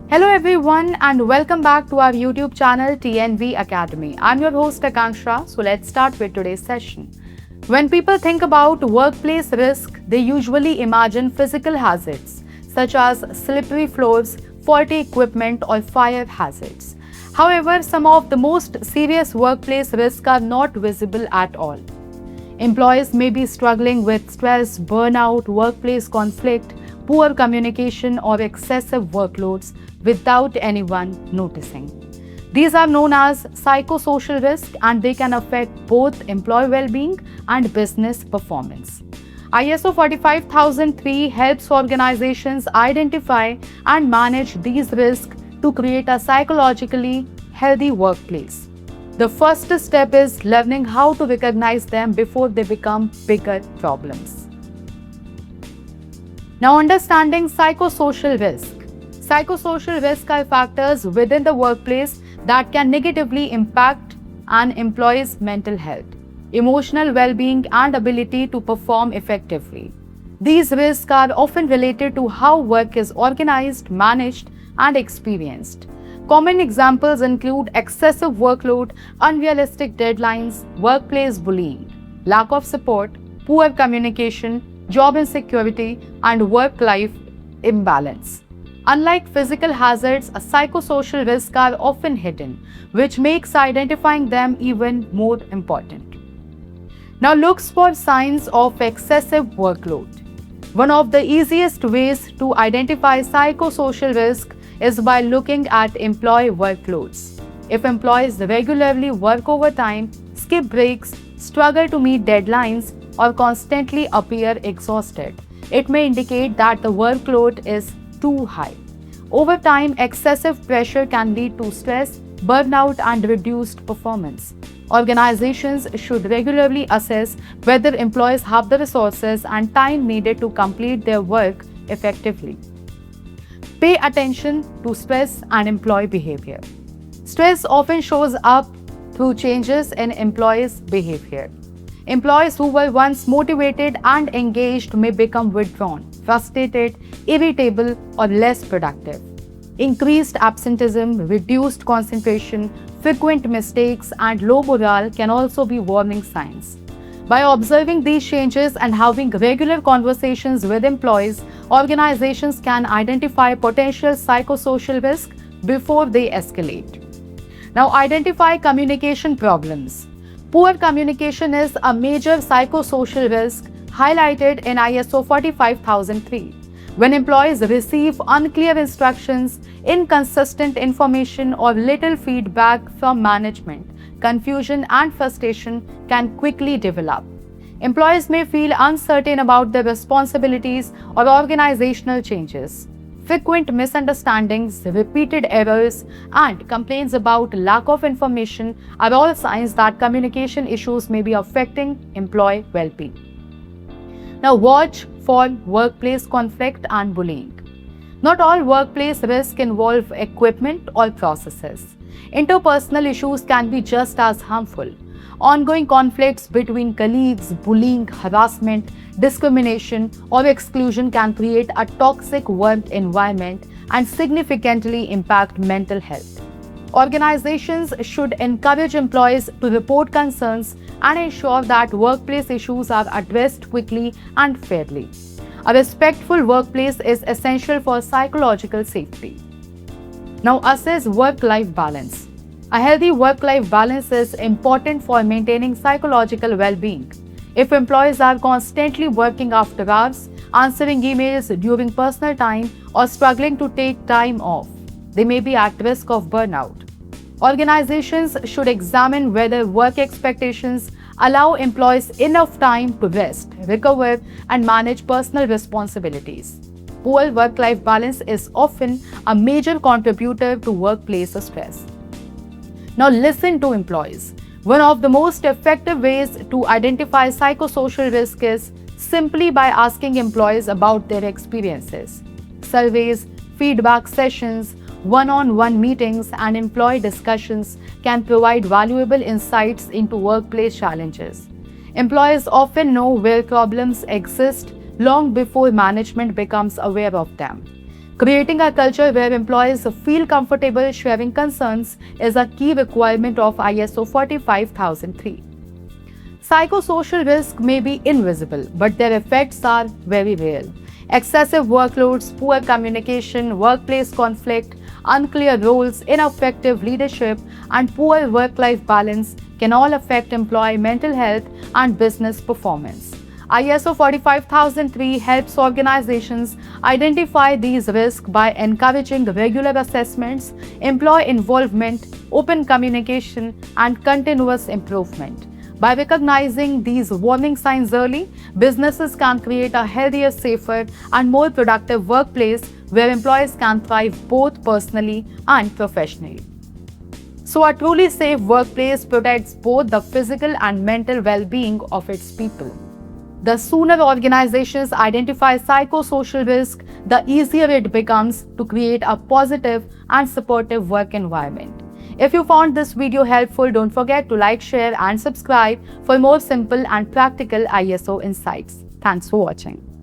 Hello everyone and welcome back to our YouTube channel TNV Academy. I'm your host Akansha, so let's start with today's session. When people think about workplace risk, they usually imagine physical hazards such as slippery floors, faulty equipment or fire hazards. However, some of the most serious workplace risks are not visible at all. Employees may be struggling with stress, burnout, workplace conflict, poor communication, or excessive workloads without anyone noticing. These are known as psychosocial risks and they can affect both employee well-being and business performance. ISO 45003 helps organizations identify and manage these risks to create a psychologically healthy workplace. The first step is learning how to recognize them before they become bigger problems. Now, understanding psychosocial risk. Psychosocial risk are factors within the workplace that can negatively impact an employee's mental health, emotional well-being, and ability to perform effectively. These risks are often related to how work is organized, managed, and experienced. Common examples include excessive workload, unrealistic deadlines, workplace bullying, lack of support, poor communication, job insecurity, and work-life imbalance. Unlike physical hazards, psychosocial risks are often hidden, which makes identifying them even more important. Now, look for signs of excessive workload. One of the easiest ways to identify psychosocial risk is by looking at employee workloads. If employees regularly work overtime, skip breaks, struggle to meet deadlines, or constantly appear exhausted, it may indicate that the workload is too high. Over time, excessive pressure can lead to stress, burnout, and reduced performance. Organizations should regularly assess whether employees have the resources and time needed to complete their work effectively. Pay attention to stress and employee behavior. Stress often shows up through changes in employees' behavior. Employees who were once motivated and engaged may become withdrawn, frustrated, irritable, or less productive. Increased absenteeism, reduced concentration, frequent mistakes, and low morale can also be warning signs. By observing these changes and having regular conversations with employees, organizations can identify potential psychosocial risk before they escalate. Now, identify communication problems. Poor communication is a major psychosocial risk highlighted in ISO 45003. When employees receive unclear instructions, inconsistent information, or little feedback from management, confusion and frustration can quickly develop. Employees may feel uncertain about their responsibilities or organizational changes. Frequent misunderstandings, repeated errors, and complaints about lack of information are all signs that communication issues may be affecting employee well-being. Now, watch for workplace conflict and bullying. Not all workplace risks involve equipment or processes. Interpersonal issues can be just as harmful. Ongoing conflicts between colleagues, bullying, harassment, discrimination, or exclusion can create a toxic work environment and significantly impact mental health. Organizations should encourage employees to report concerns and ensure that workplace issues are addressed quickly and fairly. A respectful workplace is essential for psychological safety. Now, assess work-life balance. A healthy work-life balance is important for maintaining psychological well-being. If employees are constantly working after hours, answering emails during personal time, or struggling to take time off, they may be at risk of burnout. Organizations should examine whether work expectations allow employees enough time to rest, recover, and manage personal responsibilities. Poor work-life balance is often a major contributor to workplace stress. Now, listen to employees. One of the most effective ways to identify psychosocial risk is simply by asking employees about their experiences. Surveys, feedback sessions, one-on-one meetings, and employee discussions can provide valuable insights into workplace challenges. Employees often know where problems exist long before management becomes aware of them. Creating a culture where employees feel comfortable sharing concerns is a key requirement of ISO 45003. Psychosocial risk may be invisible, but their effects are very real. Excessive workloads, poor communication, workplace conflict, unclear roles, ineffective leadership, and poor work-life balance can all affect employee mental health and business performance. ISO 45003 helps organizations identify these risks by encouraging regular assessments, employee involvement, open communication, and continuous improvement. By recognizing these warning signs early, businesses can create a healthier, safer, and more productive workplace where employees can thrive both personally and professionally. So, a truly safe workplace protects both the physical and mental well-being of its people. The sooner organizations identify psychosocial risk, the easier it becomes to create a positive and supportive work environment. If you found this video helpful, don't forget to like, share, and subscribe for more simple and practical ISO insights. Thanks for watching.